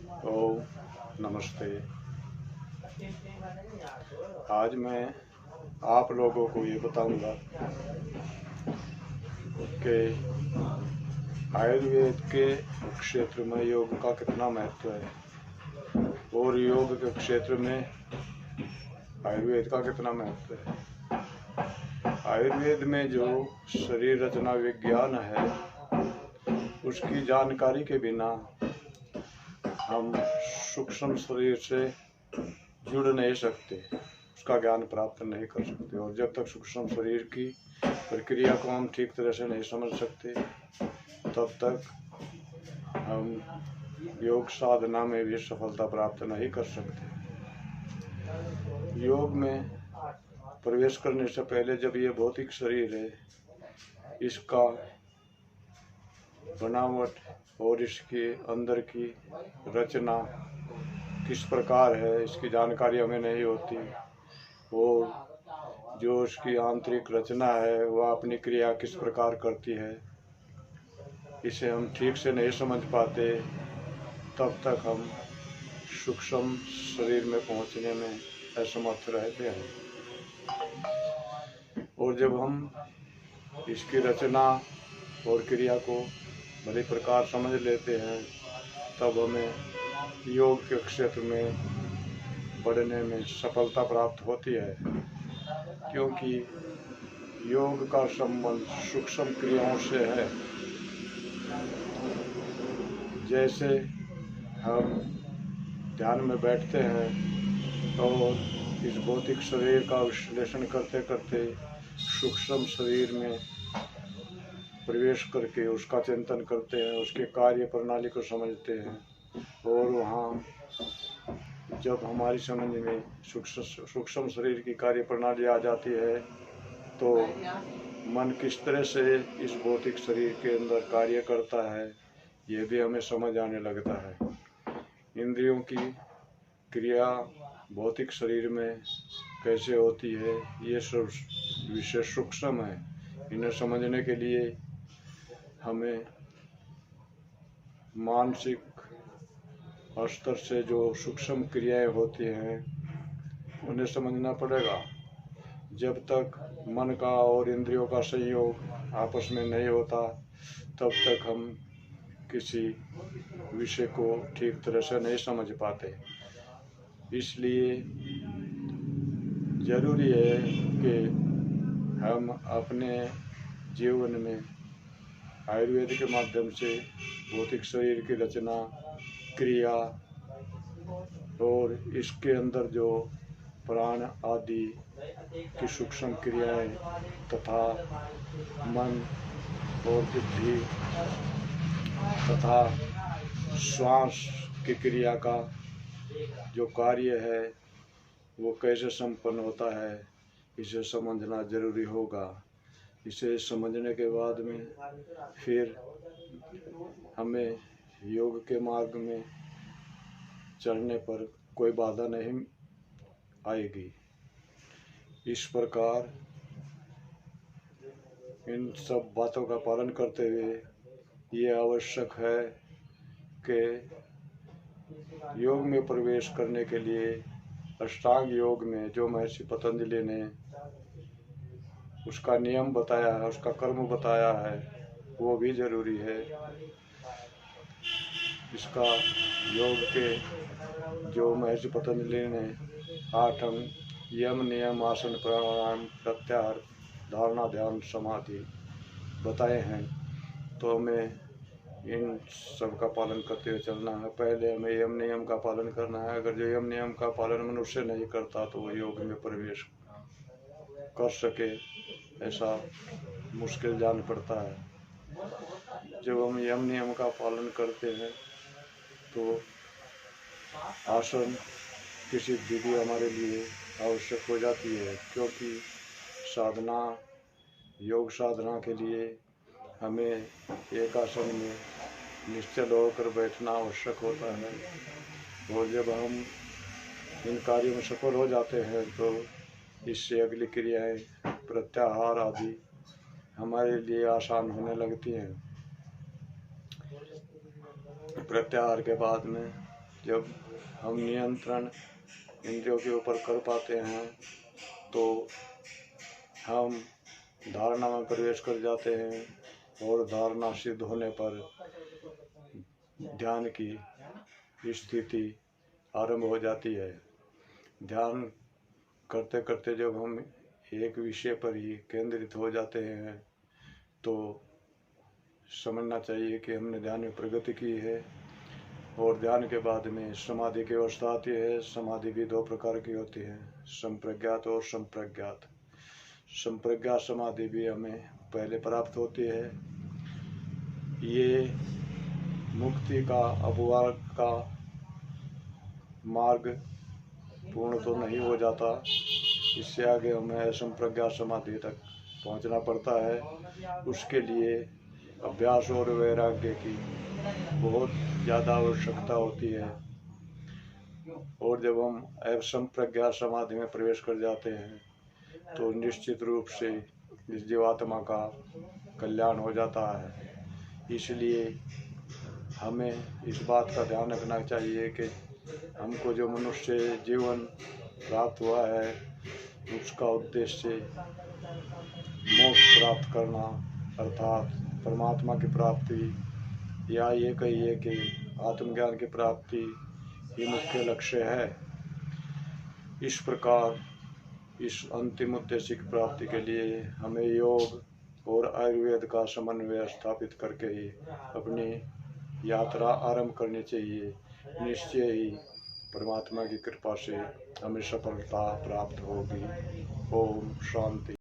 ओम नमस्ते। आज मैं आप लोगों को ये बताऊंगा कि आयुर्वेद के क्षेत्र में योग का कितना महत्व है और योग के क्षेत्र में आयुर्वेद का कितना महत्व है। आयुर्वेद में जो शरीर रचना विज्ञान है उसकी जानकारी के बिना हम सूक्ष्म शरीर से जुड़ नहीं सकते, उसका ज्ञान प्राप्त नहीं कर सकते। और जब तक सूक्ष्म शरीर की प्रक्रिया को हम ठीक तरह से नहीं समझ सकते तब तक हम योग साधना में भी सफलता प्राप्त नहीं कर सकते। योग में प्रवेश करने से पहले जब ये भौतिक शरीर है, इसका बनावट और इसके अंदर की रचना किस प्रकार है इसकी जानकारी हमें नहीं होती, और जो उसकी आंतरिक रचना है वह अपनी क्रिया किस प्रकार करती है इसे हम ठीक से नहीं समझ पाते, तब तक हम सूक्ष्म शरीर में पहुंचने में असमर्थ रहते हैं। और जब हम इसकी रचना और क्रिया को भली प्रकार समझ लेते हैं तब हमें योग के क्षेत्र में बढ़ने में सफलता प्राप्त होती है, क्योंकि योग का संबंध सूक्ष्म क्रियाओं से है। जैसे हम ध्यान में बैठते हैं और इस भौतिक शरीर का विश्लेषण करते करते सूक्ष्म शरीर में प्रवेश करके उसका चिंतन करते हैं, उसके कार्य प्रणाली को समझते हैं, और वहाँ जब हमारी समझ में सूक्ष्म शरीर की कार्य प्रणाली आ जाती है तो मन किस तरह से इस भौतिक शरीर के अंदर कार्य करता है ये भी हमें समझ आने लगता है। इंद्रियों की क्रिया भौतिक शरीर में कैसे होती है ये सब विषय सूक्ष्म है। इन्हें समझने के लिए हमें मानसिक स्तर से जो सूक्ष्म क्रियाएं होती हैं उन्हें समझना पड़ेगा। जब तक मन का और इंद्रियों का संयोग आपस में नहीं होता तब तक हम किसी विषय को ठीक तरह से नहीं समझ पाते। इसलिए जरूरी है कि हम अपने जीवन में आयुर्वेद के माध्यम से भौतिक शरीर की रचना, क्रिया और इसके अंदर जो प्राण आदि की सूक्ष्म क्रियाएं तथा मन और बुद्धि तथा श्वास की क्रिया का जो कार्य है वो कैसे संपन्न होता है इसे समझना जरूरी होगा। इसे समझने के बाद में फिर हमें योग के मार्ग में चलने पर कोई बाधा नहीं आएगी। इस प्रकार इन सब बातों का पालन करते हुए ये आवश्यक है कि योग में प्रवेश करने के लिए अष्टांग योग में जो महर्षि पतंजलि ने उसका नियम बताया है, उसका कर्म बताया है, वो भी जरूरी है। इसका योग के जो महर्षि पतंजलि ने 8 अंग यम नियम आसन प्राणायाम प्रत्याहार धारणा ध्यान समाधि बताए हैं, तो हमें इन सब का पालन करते हुए चलना है। पहले हमें यम नियम का पालन करना है। अगर जो यम नियम का पालन मनुष्य नहीं करता तो वो योग में प्रवेश कर सके ऐसा मुश्किल जान पड़ता है। जब हम यम नियम का पालन करते हैं तो आसन की सिद्धि भी हमारे लिए आवश्यक हो जाती है, क्योंकि साधना योग साधना के लिए हमें एक आसन में निश्चल होकर बैठना आवश्यक होता है। और जब हम इन कार्यों में सफल हो जाते हैं तो इससे अगली क्रियाएं प्रत्याहार आदि हमारे लिए आसान होने लगती हैं। प्रत्याहार के बाद में जब हम नियंत्रण इंद्रियों के ऊपर कर पाते हैं तो हम धारणा में प्रवेश कर जाते हैं और धारणा सिद्ध होने पर ध्यान की स्थिति आरंभ हो जाती है। ध्यान करते करते जब हम एक विषय पर ही केंद्रित हो जाते हैं तो समझना चाहिए कि हमने ध्यान में प्रगति की है। और ध्यान के बाद में समाधि की अवस्था आती है। समाधि भी दो प्रकार की होती है, संप्रज्ञात और संप्रज्ञात। संप्रज्ञात समाधि भी हमें पहले प्राप्त होती है। ये मुक्ति का अपवाद का मार्ग पूर्ण तो नहीं हो जाता, इससे आगे हमें असंप्रज्ञात समाधि तक पहुंचना पड़ता है। उसके लिए अभ्यास और वैराग्य की बहुत ज़्यादा आवश्यकता होती है। और जब हम असंप्रज्ञात समाधि में प्रवेश कर जाते हैं तो निश्चित रूप से इस जीवात्मा का कल्याण हो जाता है। इसलिए हमें इस बात का ध्यान रखना चाहिए कि हमको जो मनुष्य जीवन प्राप्त हुआ है उसका उद्देश्य मोक्ष प्राप्त करना अर्थात परमात्मा की प्राप्ति, या ये कहिए कि आत्मज्ञान की प्राप्ति ही मुख्य लक्ष्य है। इस प्रकार इस अंतिम उद्देश्य की प्राप्ति के लिए हमें योग और आयुर्वेद का समन्वय स्थापित करके ही अपनी यात्रा आरंभ करनी चाहिए। निश्चय ही परमात्मा की कृपा से हमें सफलता प्राप्त होगी। ओम शांति।